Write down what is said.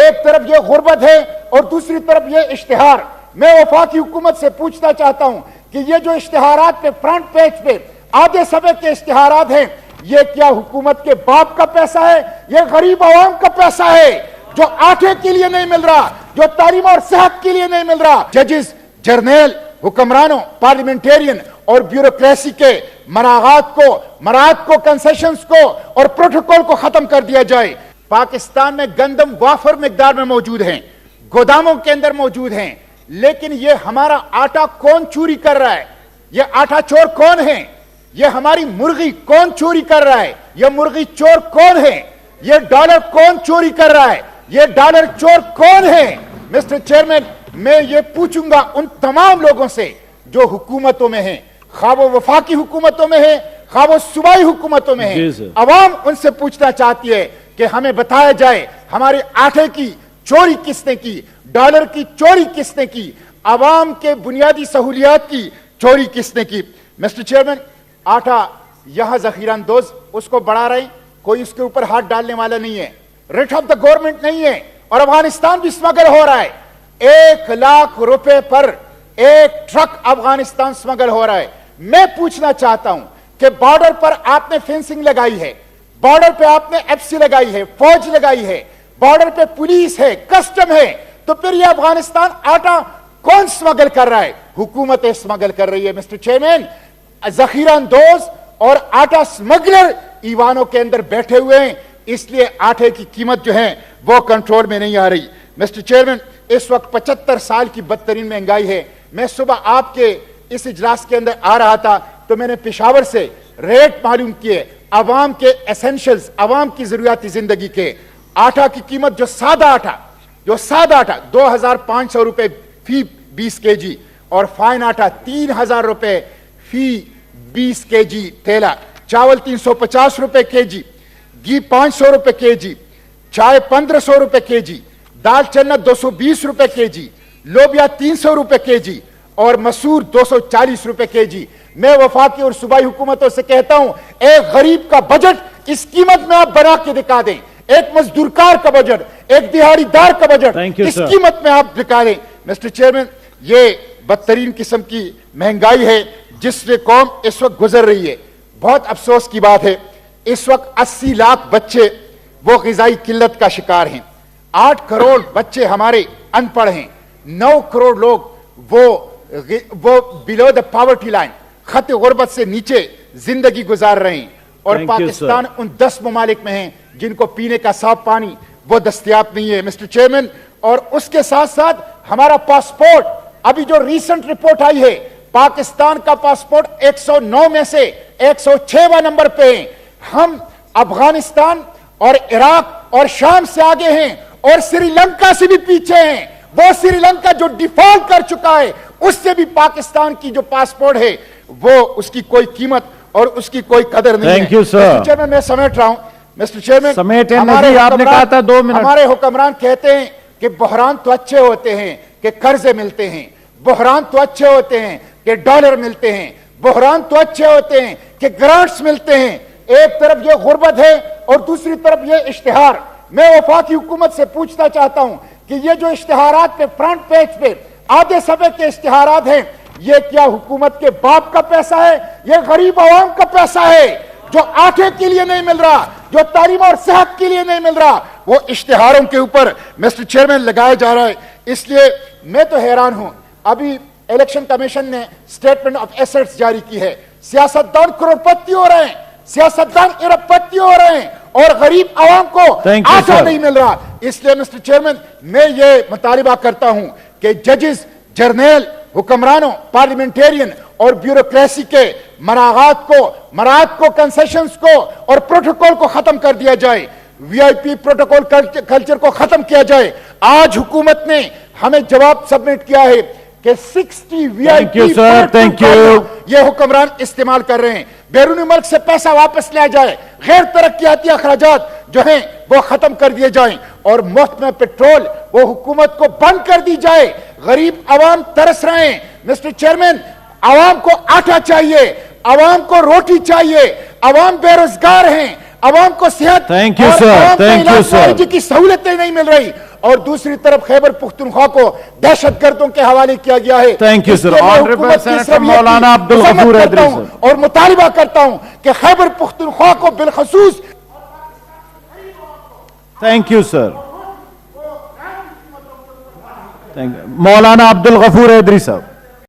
ایک طرف یہ غربت ہے اور دوسری طرف یہ اشتہار. میں وفاقی حکومت سے پوچھنا چاہتا ہوں کہ یہ جو اشتہارات پہ فرنٹ پیج پہ آدھے صفحے کے اشتہارات ہیں، یہ کیا حکومت کے باپ کا پیسہ ہے؟ یہ غریب عوام کا پیسہ ہے جو آٹے کے لیے نہیں مل رہا، جو تعلیم اور صحت کے لیے نہیں مل رہا. ججز، جرنیل، حکمرانوں، پارلیمنٹیرین اور بیوروکریسی کے مراعات کو، کنسیشنز کو اور پروٹوکول کو ختم کر دیا جائے. پاکستان میں گندم وافر مقدار میں موجود ہیں، گوداموں کے اندر موجود ہیں، لیکن یہ ہمارا آٹا کون چوری کر رہا ہے؟ یہ آٹا چور کون ہے؟ یہ ہماری مرغی کون چوری کر رہا ہے؟ یہ مرغی چور کون ہے؟ یہ ڈالر کون چوری کر رہا ہے؟ یہ ڈالر چور کون ہے؟ مسٹر چیئرمین، میں یہ پوچھوں گا ان تمام لوگوں سے جو حکومتوں میں ہیں، خواہ وہ وفاقی حکومتوں میں ہیں، خواہ وہ صوبائی حکومتوں میں ہیں. عوام ان سے پوچھنا چاہتی ہے کہ ہمیں بتایا جائے ہمارے آٹے کی چوری کس نے کی، ڈالر کی چوری کس نے کی، عوام کے بنیادی سہولیات کی چوری کس نے کی. مسٹر چیئرمین، آٹا یہاں ذخیرہ اندوز اس کو بڑھا رہے ہیں، کوئی اس کے اوپر ہاتھ ڈالنے والا نہیں ہے، ریٹ آف دا گورنمنٹ نہیں ہے، اور افغانستان بھی سمگل ہو رہا ہے. 1 لاکھ روپے پر ایک ٹرک افغانستان سمگل ہو رہا ہے. میں پوچھنا چاہتا ہوں کہ بارڈر پر آپ نے فینسنگ لگائی ہے، بارڈر پہ آپ نے ایف سی لگائی ہے، فوج لگائی ہے، بارڈر پہ پولیس ہے، کسٹم ہے، تو پھر یہ افغانستان آٹا کون سمگل کر رہا ہے؟ حکومت سمگل کر رہی ہے. مسٹر چیئرمین، ذخیرہ اندوز اور آٹا سمگلر ایوانوں کے اندر بیٹھے ہوئے ہیں، اس لیے آٹے کی قیمت جو ہے وہ کنٹرول میں نہیں آ رہی. مسٹر چیئرمین، اس وقت 75 سال کی بدترین مہنگائی ہے. میں صبح آپ کے اس اجلاس کے اندر آ رہا تھا تو میں نے پشاور سے ریٹ معلوم کیے عوام کے ایسنشلز، عوام کی ضروریاتی زندگی کے. آٹا کی قیمت جو سادہ آٹا 2500 روپے فی 20 کے جی، اور فائن آٹا 3000 روپے فی 20 کے جی تھیلا، چاول 350 روپے کے جی، گھی 500 روپے کے جی، چائے 1500 روپے کے جی، دال چنا 220 روپے کے جی، لوبیا 300 روپے کے جی، اور مسور 240 روپے کے جی. میں وفاقی اور صوبائی حکومتوں سے کہتا ہوں، ایک غریب کا بجٹ اس قیمت میں آپ بنا کے دکھا دیں، ایک مزدور کار کا بجٹ، ایک دہاڑی دار کا بجٹ اس قیمت میں آپ دکھا دیں. مسٹر چیئرمین، یہ بدترین قسم کی مہنگائی ہے جس سے قوم اس وقت گزر رہی ہے. بہت افسوس کی بات ہے، اس وقت 80 لاکھ بچے وہ غذائی قلت کا شکار ہیں. 8 کروڑ بچے ہمارے ان پڑھ ہیں، 9 کروڑ لوگ وہ بلو دا پاورٹی لائن، خط غربت سے نیچے زندگی گزار رہے ہیں. اور پاکستان ان 10 ممالک میں ہیں جن کو پینے کا صاف پانی وہ دستیاب نہیں ہے. مسٹر چیئرمین، اور اس کے ساتھ ساتھ ہمارا پاسپورٹ، ابھی جو ریسنٹ رپورٹ آئی ہے، پاکستان کا پاسپورٹ 109 میں سے 106واں نمبر پہ ہیں. ہم افغانستان اور عراق اور شام سے آگے ہیں اور سری لنکا سے بھی پیچھے ہیں. وہ سری لنکا جو ڈیفالٹ کر چکا ہے، اس سے بھی پاکستان کی جو پاسپورٹ ہے وہ اس کی کوئی قیمت اور اس کی کوئی قدر نہیں ہے. مسٹر چیئرمین، میں سمیٹ رہا ہوں. مسٹر چیئرمین، ہمارے حکمران کہتے ہیں کہ بحران تو اچھے ہوتے ہیں کہ قرضے ملتے ہیں، بحران تو اچھے ہوتے ہیں کہ ڈالر ملتے ہیں، بحران تو اچھے ہوتے ہیں کہ گرانٹس ملتے ہیں. ایک طرف یہ غربت ہے اور دوسری طرف یہ اشتہار. میں وفاقی حکومت سے پوچھنا چاہتا ہوں کہ یہ جو اشتہارات پہ فرنٹ پیج پہ آدھے صفحے کے اشتہارات ہیں، یہ کیا حکومت کے باپ کا پیسہ ہے؟ یہ غریب عوام کا پیسہ ہے جو آٹے کے لیے نہیں مل رہا، جو تعلیم اور صحت کے لیے نہیں مل رہا. وہ اشتہاروں کے اوپر مسٹر چیئرمین لگایا جا رہا ہے. اس لیے میں تو حیران ہوں. ابھی الیکشن کمیشن نے اسٹیٹمنٹ آف ایسٹس جاری کی ہے. سیاستدان کروڑپتی ہو رہے ہیں، سیاستدان ارب پتی ہو رہے ہیں، اور غریب عوام کو آٹا نہیں مل رہا. اس لیے مسٹر چیئرمین، میں یہ مطالبہ کرتا ہوں کہ ججز، جرنیل، حکمرانوں، پارلیمنٹیرین اور بیوروکریسی کے مراعات کو، کنسیشنز کو اور پروٹوکول کو ختم کر دیا جائے. وی آئی پی پروٹوکول کلچر کو ختم کیا جائے. آج حکومت نے ہمیں جواب سبمٹ کیا ہے کہ 60 وی آئی پی یہ حکمران استعمال کر رہے ہیں. بیرونی ملک سے پیسہ واپس لیا جائے، غیر ترقیاتی اخراجات جو ہیں وہ ختم کر دیے جائیں، اور مفت میں پیٹرول وہ حکومت کو بند کر دی جائے. غریب عوام ترس رہے ہیں. مسٹر چیئرمین، عوام کو آٹا چاہیے، عوام کو روٹی چاہیے، عوام بے روزگار ہیں، عوام کو صحت اور عوام کو علاج کی سہولتیں نہیں مل رہی. اور دوسری طرف خیبر پختونخوا کو دہشت گردوں کے حوالے کیا گیا ہے. Thank you, sir. Honorable Senator Maulana Abdul Ghafoor Adri sir. اور مطالبہ کرتا ہوں کہ خیبر پختونخوا کو بالخصوص. Thank you, sir. مولانا عبد الغفور ادری صاحب.